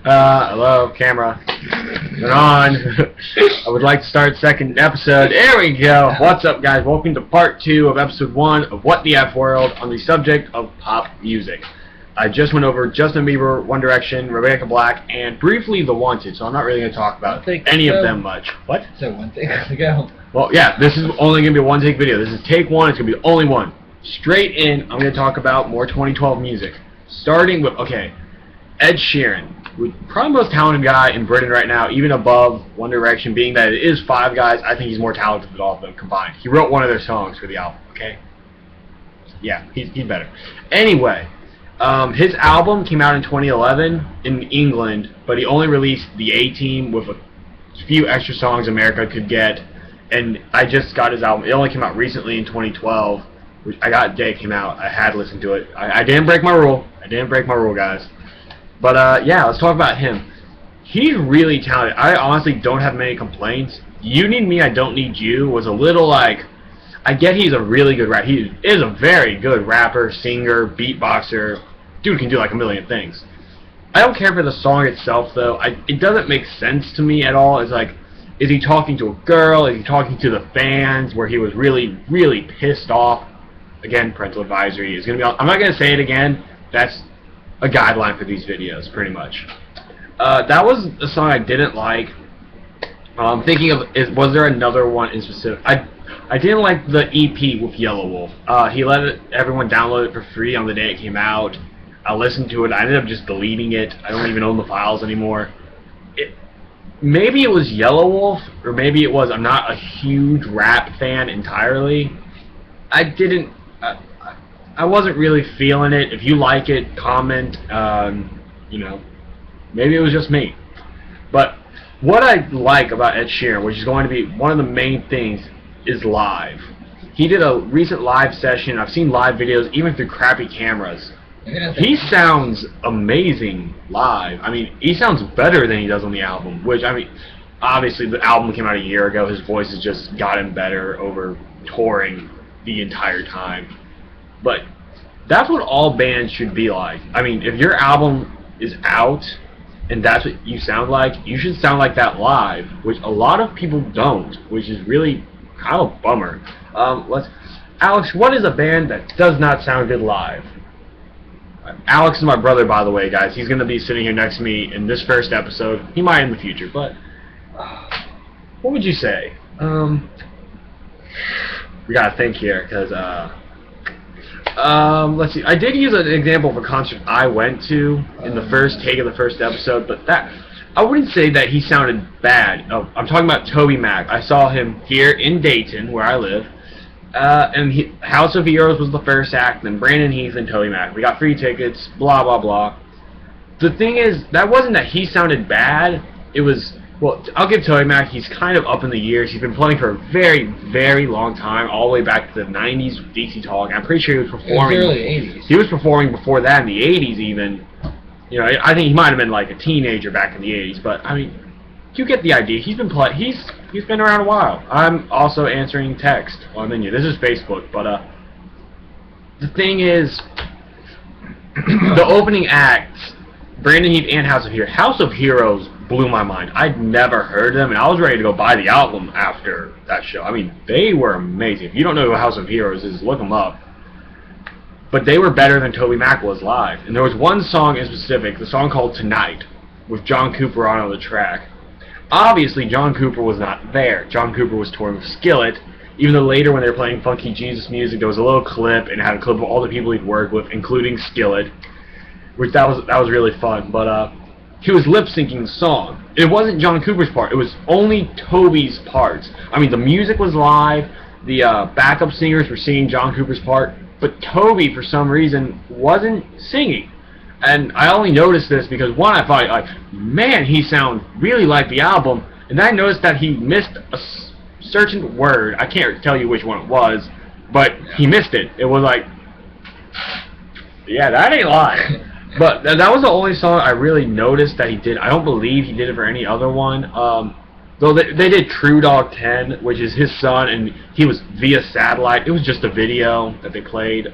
Hello, camera. Turn on. I would like to start second episode. There we go. What's up, guys? Welcome to part 2 of episode 1 of What the F World on the subject of pop music. I just went over Justin Bieber, One Direction, Rebecca Black, and briefly The Wanted, so I'm not really going to talk about any of them much. What? So one thing to go. Well, yeah, this is only going to be a one-take video. This is take 1. It's going to be the only one. Straight in, I'm going to talk about more 2012 music. Starting with, Ed Sheeran. Probably the most talented guy in Britain right now, even above One Direction, being that it is 5 guys. I think he's more talented than all of them combined. He wrote one of their songs for the album, okay? Yeah, he's better. Anyway, his album came out in 2011 in England, but he only released the A-Team with a few extra songs America could get, and I just got his album. It only came out recently in 2012, which I got the day it came out. I had listened to it. I didn't break my rule. I didn't break my rule, guys. But, yeah, let's talk about him. He's really talented. I honestly don't have many complaints. You Need Me, I Don't Need You was a little like... I get he's a really good rapper. He is a very good rapper, singer, beatboxer. Dude can do like a million things. I don't care for the song itself, though. It doesn't make sense to me at all. It's like, is he talking to a girl? Is he talking to the fans where he was really, really pissed off? Again, parental advisory is going to be... I'm not going to say it again. That's a guideline for these videos, pretty much. That was a song I didn't like. Thinking of, was there another one in specific? I didn't like the EP with Yellow Wolf. He let everyone download it for free on the day it came out. I listened to it. I ended up just deleting it. I don't even own the files anymore. Maybe it was Yellow Wolf, or maybe it was, I'm not a huge rap fan entirely. I wasn't really feeling it. If you like it, comment. Maybe it was just me. But what I like about Ed Sheeran, which is going to be one of the main things, is live. He did a recent live session. I've seen live videos, even through crappy cameras. He sounds amazing live. I mean, he sounds better than he does on the album, which, I mean, obviously the album came out a year ago. His voice has just gotten better over touring the entire time. But that's what all bands should be like. I mean, if your album is out and that's what you sound like, you should sound like that live, which a lot of people don't, which is really kind of a bummer. Alex, what is a band that does not sound good live? Alex is my brother, by the way, guys. He's going to be sitting here next to me in this first episode. He might in the future, but what would you say? We got to think here, because... let's see. I did use an example of a concert I went to in the first take of the first episode, but I wouldn't say that he sounded bad. I'm talking about TobyMac. I saw him here in Dayton, where I live, and House of Heroes was the first act, then Brandon Heath and TobyMac. We got free tickets, blah, blah, blah. The thing is, that wasn't that he sounded bad. It was... Well, I'll give TobyMac, he's kind of up in the years. He's been playing for a very, very long time, all the way back to the 90s with DC Talk. I'm pretty sure he was performing... It was early 80s. He was performing before that in the 80s even. You know, I think he might have been like a teenager back in the 80s, but, I mean, you get the idea. He's been around a while. I'm also answering text on the menu. This is Facebook, but, the thing is, the opening acts, Brandon Heath and House of Heroes. House of Heroes blew my mind. I'd never heard them, and I was ready to go buy the album after that show. I mean, they were amazing. If you don't know who House of Heroes is, look them up. But they were better than TobyMac was live. And there was one song in specific, the song called Tonight, with John Cooper on the track. Obviously, John Cooper was not there. John Cooper was touring with Skillet, even though later when they were playing Funky Jesus music, there was a little clip, and it had a clip of all the people he'd worked with, including Skillet, which that was really fun. But, he was lip-syncing the song. It wasn't John Cooper's part. It was only Toby's parts. I mean, the music was live. The backup singers were singing John Cooper's part. But Toby, for some reason, wasn't singing. And I only noticed this because, one, I thought, like, man, he sounds really like the album. And then I noticed that he missed a certain word. I can't tell you which one it was, but he missed it. It was like, yeah, that ain't lying. But that was the only song I really noticed that he did. I don't believe he did it for any other one. Though they did True Dog 10, which is his son, and he was via satellite. It was just a video that they played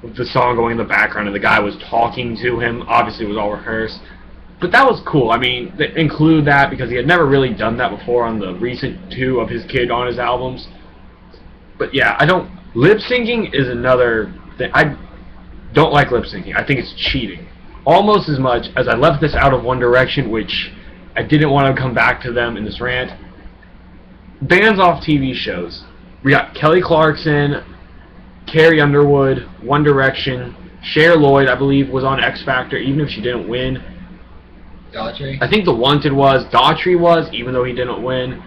with the song going in the background, and the guy was talking to him. Obviously, it was all rehearsed. But that was cool. I mean, they include that because he had never really done that before on the recent 2 of his kid on his albums. But yeah, lip syncing is another thing. I don't like lip syncing. I think it's cheating. Almost as much as I left this out of One Direction, which I didn't want to come back to them in this rant. Bands off TV shows. We got Kelly Clarkson, Carrie Underwood, One Direction, Cher Lloyd, I believe, was on X Factor, even if she didn't win. Daughtry? I think The Wanted was. Daughtry was, even though he didn't win.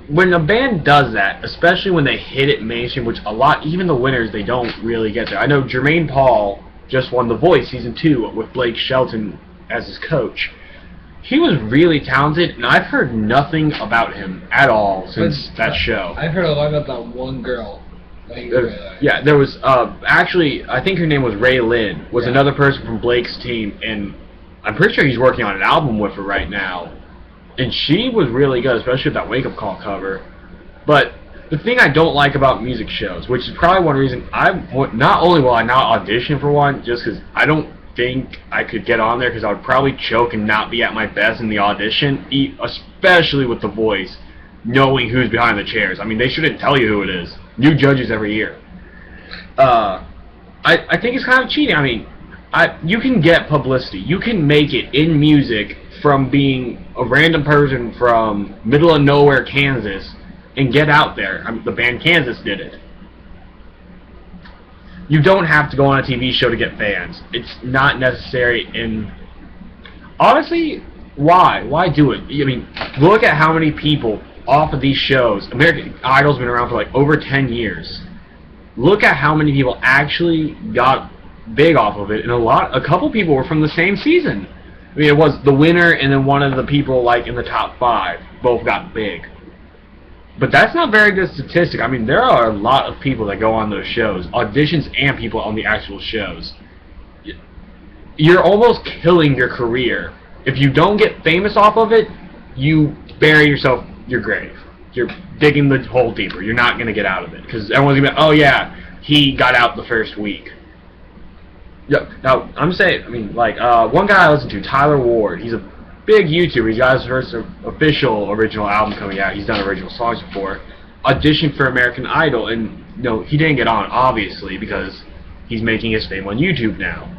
When a band does that, especially when they hit it mainstream, which a lot, even the winners, they don't really get there. I know Jermaine Paul just won The Voice Season 2 with Blake Shelton as his coach. He was really talented, and I've heard nothing about him at all since that show. I've heard a lot about that one girl. Yeah, there was, actually, I think her name was Ray Lynn, was another person from Blake's team, and I'm pretty sure he's working on an album with her right now. And she was really good, especially with that Wake Up Call cover. But the thing I don't like about music shows, which is probably one reason not only will I not audition for one, just because I don't think I could get on there, because I would probably choke and not be at my best in the audition, especially with The Voice, knowing who's behind the chairs. I mean, they shouldn't tell you who it is. New judges every year. I think it's kind of cheating. I mean, you can get publicity. You can make it in music from being a random person from middle of nowhere, Kansas, and get out there. I mean, the band Kansas did it. You don't have to go on a TV show to get fans. It's not necessary. And honestly, why? Why do it? I mean, look at how many people off of these shows. American Idol's been around for like over 10 years. Look at how many people actually got big off of it, and a couple people were from the same season. I mean, it was the winner and then one of the people like in the top 5 both got big. But that's not a very good statistic. I mean, there are a lot of people that go on those shows, auditions and people on the actual shows. You're almost killing your career. If you don't get famous off of it, you bury yourself your grave. You're digging the hole deeper. You're not going to get out of it. Because everyone's going to be, oh yeah, he got out the first week. Yeah. Now, I'm saying, I mean, like, one guy I listen to, Tyler Ward, he's a big YouTuber. He's got his first official original album coming out. He's done original songs before. Auditioned for American Idol, and, you know, he didn't get on, obviously, because he's making his fame on YouTube now.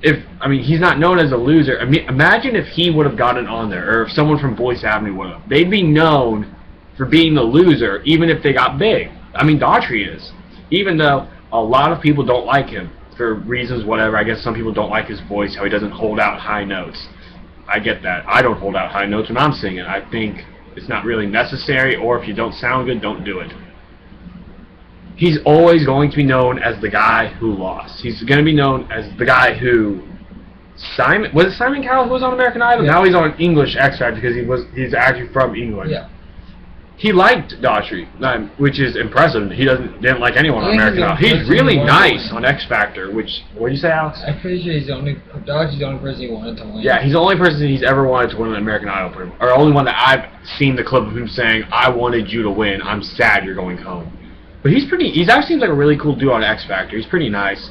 He's not known as a loser. I mean, imagine if he would have gotten on there, or if someone from Boyce Avenue would have. They'd be known for being the loser, even if they got big. I mean, Daughtry is. Even though a lot of people don't like him, for reasons whatever. I guess some people don't like his voice, how he doesn't hold out high notes. I get that. I don't hold out high notes when I'm singing. I think it's not really necessary, or if you don't sound good, don't do it. He's always going to be known as the guy who lost. He's going to be known as the guy who... Was it Simon Cowell who was on American Idol? Yeah. Now he's on English X Factor because he's actually from England. Yeah. He liked Daughtry, which is impressive. He didn't like anyone on American Idol. He's really nice on X Factor, which... What did you say, Alex? I'm pretty sure Daughtry's the only person he wanted to win. Yeah, he's the only person he's ever wanted to win an American Idol. Or only one that I've seen the clip of him saying, I wanted you to win. I'm sad you're going home. But he actually seems like a really cool dude on X Factor. He's pretty nice.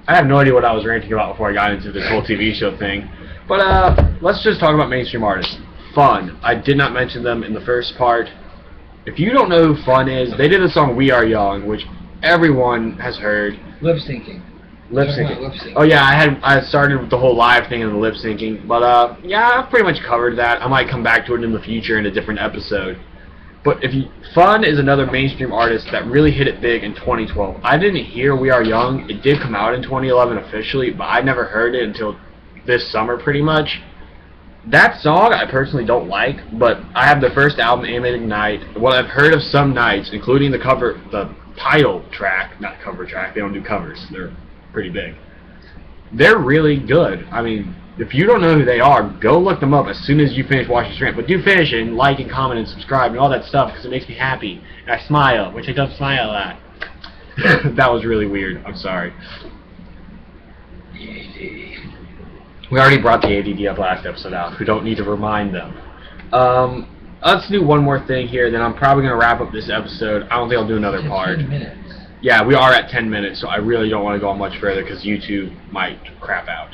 I have no idea what I was ranting about before I got into this whole TV show thing. But let's just talk about mainstream artists. Fun. I did not mention them in the first part. If you don't know who Fun is, they did a song We Are Young, which everyone has heard. Lip syncing. Lip syncing. Oh yeah, I started with the whole live thing and the lip syncing. But yeah, I've pretty much covered that. I might come back to it in the future in a different episode. But Fun is another mainstream artist that really hit it big in 2012. I didn't hear We Are Young. It did come out in 2011 officially, but I never heard it until this summer pretty much. That song I personally don't like, but I have the first album, Animated Night. What I've heard of some nights, including the title track, not cover track, they don't do covers, they're pretty big. They're really good. I mean, if you don't know who they are, go look them up as soon as you finish watching Strand. But do finish it and like and comment and subscribe and all that stuff because it makes me happy. And I smile, which I don't smile at. That was really weird. I'm sorry. We already brought the ADD up last episode out. We don't need to remind them. Let's do one more thing here, then I'm probably going to wrap up this episode. I don't think I'll do another part. 10 minutes. Yeah, we are at 10 minutes, so I really don't want to go on much further because YouTube might crap out.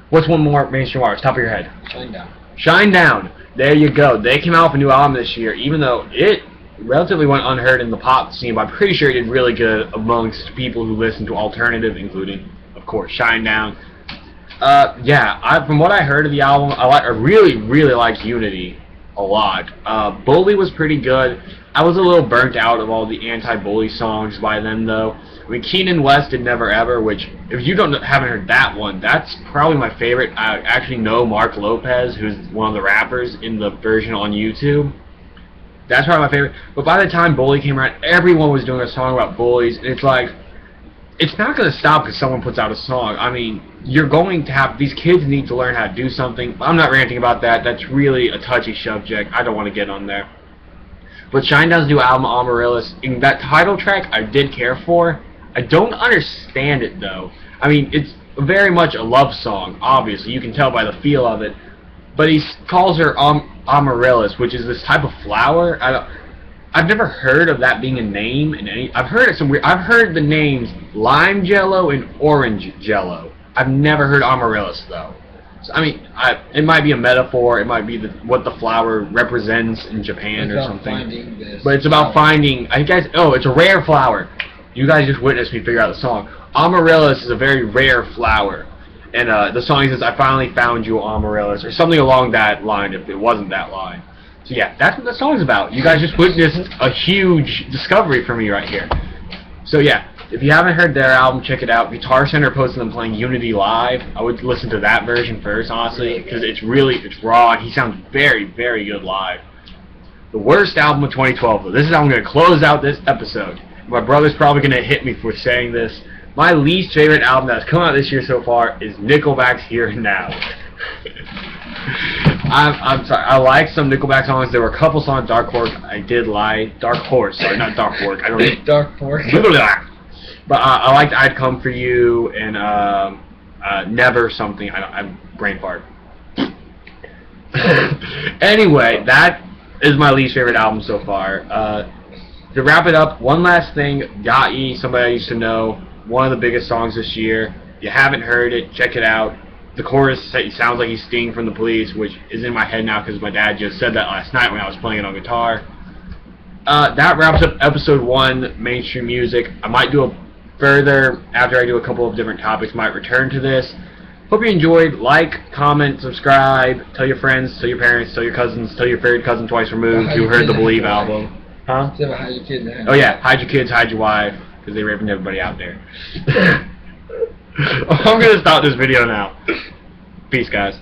What's one more mainstream artist, top of your head? Shinedown. Shinedown. There you go. They came out with a new album this year, even though it relatively went unheard in the pop scene, but I'm pretty sure it did really good amongst people who listen to alternative, including, of course, Shinedown. From what I heard of the album, I really like Unity a lot. Bully was pretty good. I was a little burnt out of all the anti-bully songs by then, though. I mean, Keenan West did Never Ever, which, if you haven't heard that one, that's probably my favorite. I actually know Mark Lopez, who's one of the rappers in the version on YouTube. That's probably my favorite. But by the time Bully came around, everyone was doing a song about bullies, and it's like, it's not going to stop because someone puts out a song. I mean, you're going to have, these kids need to learn how to do something. I'm not ranting about that. That's really a touchy subject. I don't want to get on there. But Shinedown's new album, Amaryllis, in that title track, I did care for. I don't understand it, though. I mean, it's very much a love song, obviously. You can tell by the feel of it. But he calls her Amaryllis, which is this type of flower. I've never heard of that being a name in any. I've heard the names Lime Jello and Orange Jello. I've never heard Amaryllis, though. So, I mean, it might be a metaphor. It might be what the flower represents in Japan or something. But it's about finding. It's a rare flower. You guys just witnessed me figure out the song. Amaryllis is a very rare flower. And the song says, "I finally found you, Amaryllis," or something along that line, if it wasn't that line. So yeah, that's what the song's about. You guys just witnessed a huge discovery for me right here. So yeah, if you haven't heard their album, check it out. Guitar Center posted them playing Unity live. I would listen to that version first, honestly, because it's raw, and he sounds very, very good live. The worst album of 2012, though. This is how I'm going to close out this episode. My brother's probably going to hit me for saying this. My least favorite album that's come out this year so far is Nickelback's Here and Now. I'm sorry. I like some Nickelback songs. There were a couple songs, Dark Horse. I did like Dark Horse. Sorry, not Dark Horse. I don't. Dark Horse. But I liked I'd Come For You and Never something. I'm brain fart. Anyway, that is my least favorite album so far. To wrap it up, one last thing. Got Ye, somebody I used to know. One of the biggest songs this year. If you haven't heard it, check it out. The chorus sounds like he's Sting from The Police, which is in my head now because my dad just said that last night when I was playing it on guitar. That wraps up episode 1, mainstream music. I might do a further, after I do a couple of different topics, might return to this. Hope you enjoyed. Like, comment, subscribe, tell your friends, tell your parents, tell your cousins, tell your favorite cousin twice removed who heard the Believe album. Huh? Hide your kids. Oh yeah, hide your kids, hide your wife, because they're raping everybody out there. I'm going to stop this video now. Peace, guys.